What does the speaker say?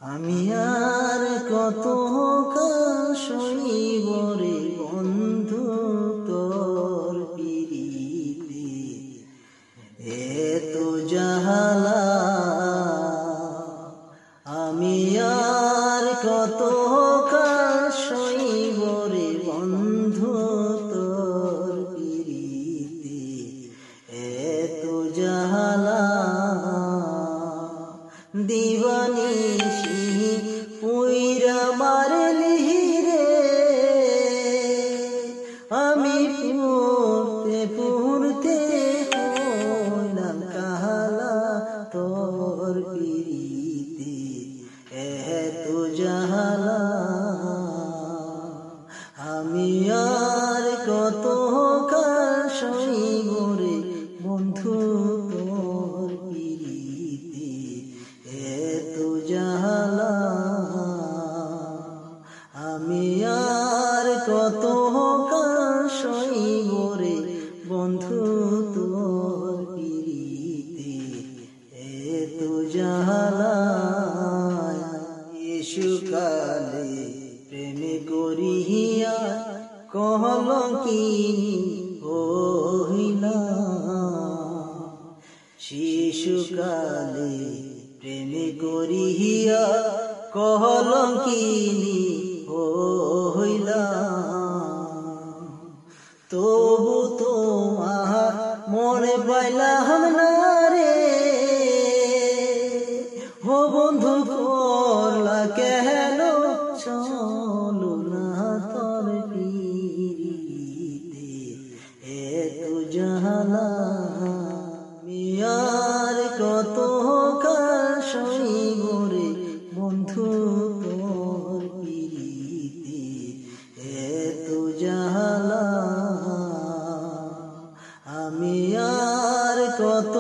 আমি আর কত কাল সইব রে বন্ধু তোর পিরিতে, এত জাহালা। আমি আর কত কাল সইব রে বন্ধু তোর পিরিতে, এত জাহালা। দিবানিশি পুইরা মারলি রে, আমি পড়তে পড়তে হইলাম কালা তোর পিরিতে, এত জাহালা। আমি আর কত কাল সইব রে বন্ধু তোর পিরিতে, এত জাহালা। আমি আর কত কাল সইব রে বন্ধু তোর পিরিতে, এত জাহালা। শিশুকালে প্রেমে করিয়া কলঙ্কিনী হইলাম, শিশুকালে প্রেমে করিয়া কলঙ্কিনী হইলাম। তবু তোমার মনে পাইলাম না রে, ও বন্ধু করলা কেন চলো না তোর পিরিতে, এত জাহালা। আমি আর কত কাল সইব রে বন্ধু তোর পিরিতে, এত জাহালা। আমি আর কত